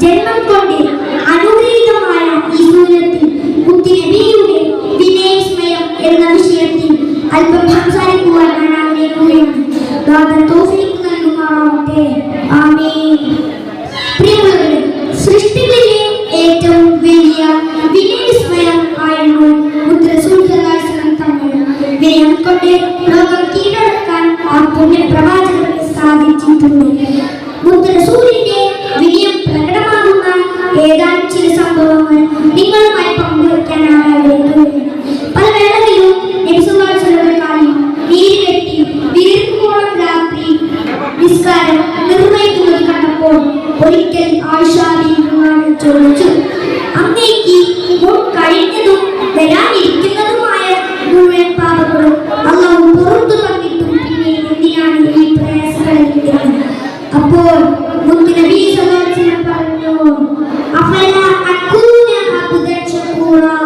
ജന്മം കൊണ്ട് അനുഗ്രഹീതമായ ഈ സൂര്യത്തിൽ മുത്തുനബിയുടെ വിനയസ്മയം എന്ന വിഷയത്തിൽ അല്പം സംസാരിക്കുവാൻ ഞാൻ ആഗ്രഹിക്കുകയാണ്. തൗഫീഖ് നൽകുമാറാവട്ടെ. ആമീൻ. പ്രിയമുള്ളവരെ, സൃഷ്ടികളിലെ ഏറ്റവും വലിയ വിനയസ്മയം ആയിരുന്നു മുത്ത് റസൂൽ സല്ലല്ലാഹു അലൈഹി വസല്ലം തങ്ങൾ. വിനയം കൊണ്ട് ലോകം കീഴടക്കാൻ ആ പുണ്യ പ്രവാചകർക്ക് സാധിച്ചിട്ടുണ്ട്. മുത്ത് റസൂലിന്റെ വിനയം പ്രകടമാകുന്ന ഏതാനും ചില സംഭവങ്ങൾ നിങ്ങളുമായി പങ്കുവയ്ക്കാൻ ആഗ്രഹിക്കുകയാണ്. പല വേളകളിലും നബി സല്ലല്ലാഹു അലൈഹി വസല്ലം നീര് കെട്ടി വീർപ്പോളം രാത്രി നിസ്കാരം നിർവഹിക്കുന്നത് കണ്ടപ്പോൾ ഒരിക്കൽ ആയിഷ ബീവി ചോദിച്ചു, അങ്ങേക്ക് മുൻ കഴിഞ്ഞതും വരാനിരിക്കുന്നതുമായ മുഴുവൻ പാപങ്ങളും അല്ലാഹു പുറത്തു തന്നിട്ടും പിന്നെ എന്തിനാണ് ഈ പ്രയാസങ്ങൾ? അപ്പോൾ മുത്ത് നബി സല്ലല്ലാഹു അലൈഹി വസല്ലം പറഞ്ഞു, അഫല അകൂന അബ്ദൻ ശകൂറാ,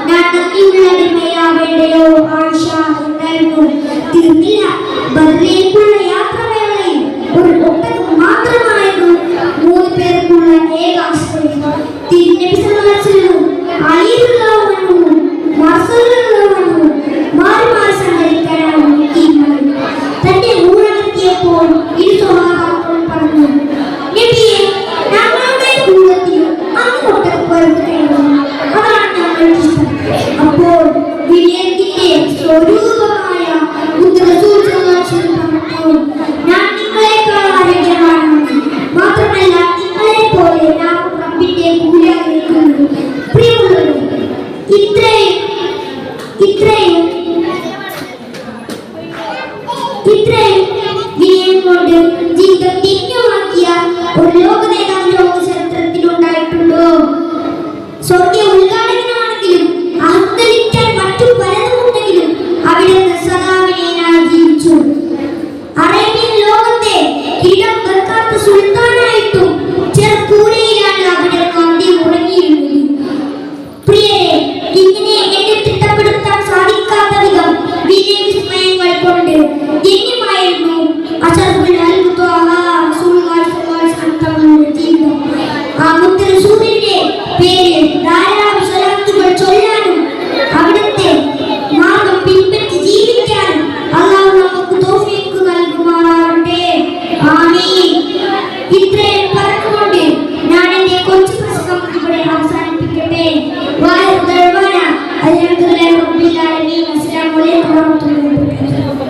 ഞാൻ നന്ദിയുള്ള അടിമയാവേണ്ടയോ ആയിഷ എന്നായിരുന്നു. തീർന്നില്ല. ബദറിലേക്കുള്ള യാത്രവേളയിൽ ഒരു ഒട്ടകം മാത്രമായിരുന്നു 3 പേർക്കുള്ള ഏക ആശ്രയം. നബി സല്ലല്ലാഹു അലൈഹി വസല്ലം അലി റളിയല്ലാഹു അൻഹു മാറി മാറി സഞ്ചരിക്കാനാണ് തീരുമാനം. തന്റെ ഊഴമെത്തിയപ്പോൾ ഇരു സ്വഹാബാക്കളും പറഞ്ഞു, നബിയെ, ഞങ്ങളുടെ കൂട്ടത്തിൽ അങ്ങ് ഒട്ടകപ്പുറത്ത് അതാണ് ഞങ്ങൾക്ക് ഇഷ്ടം. അപ്പോൾ വിനയത്തിന്റെ സ്വരൂപമായ മുത്ത് റസൂൽ സല്ലല്ലാഹു അലൈഹി വസല്ലം പറഞ്ഞു, ഞാൻ നിങ്ങളെക്കാൾ ആരോഗ്യമാണ്, മാത്രമല്ല നിങ്ങളെ പോലെ ഞാൻ റബ്ബിന്റെ കൂലി ആഗ്രഹിക്കുന്നു. പ്രിയമുള്ളവരെ, ഇത്രയും വിനയം കൊണ്ട് ജീവിതം തിരിഞ്ഞുമാക്കിയ ഒരു ലോക നേതാവ് ലോക ചരിത്രത്തിലുണ്ടായിട്ടുണ്ടോ? സ്വർഗീയ ഉദ്ഘാടകനാണെങ്കിലും അഹങ്കരിക്കാൻ മറ്റു പലതുമുണ്ടെങ്കിലും അവിടുന്ന് സദാ വിനയനായി ജീവിച്ചു. അറേബ്യൻ ലോകത്തെ കിരീടം വെക്കാത്ത സുൽത്താനായിട്ടും ചെറുകൂരയിലാണ് അവിടെ അന്ത്യം ഉറങ്ങിയിരുന്നത്. പ്രിയരെ, ഇങ്ങനെ എന്നെ തിട്ടപ്പെടുത്താൻ സാധിക്കാത്ത വിധം വിനയവിസ്മയങ്ങൾ കൊണ്ട് ധന്യമായിരുന്നു അശറഫുൽ ഖൽഖ് ത്വാഹ റസൂലുള്ളാഹി സ്വല്ലല്ലാഹു അലൈഹി വസല്ലം തങ്ങളുടെ ജീവിതം. ആ മുത്ത് റസൂലിന്റെ പേരിൽ ധാരാളം സ്വലാത്തുകൾ ചൊല്ലാനും അവിടുത്തെ മാർഗം പിൻപറ്റി ജീവിക്കാനും അല്ലാഹു നമുക്ക് തൗഫീഖ് നൽകുമാറാവട്ടെ. ആമീൻ. ഇത്രയും പറഞ്ഞുകൊണ്ട് ഞാൻ എന്റെ കൊച്ചു പ്രസംഗം ഇവിടെ അവസാനിപ്പിക്കട്ടെ. അസ്സലാമു അലൈക്കും വറഹ്മത്തുള്ളാഹി വബറകാതുഹു.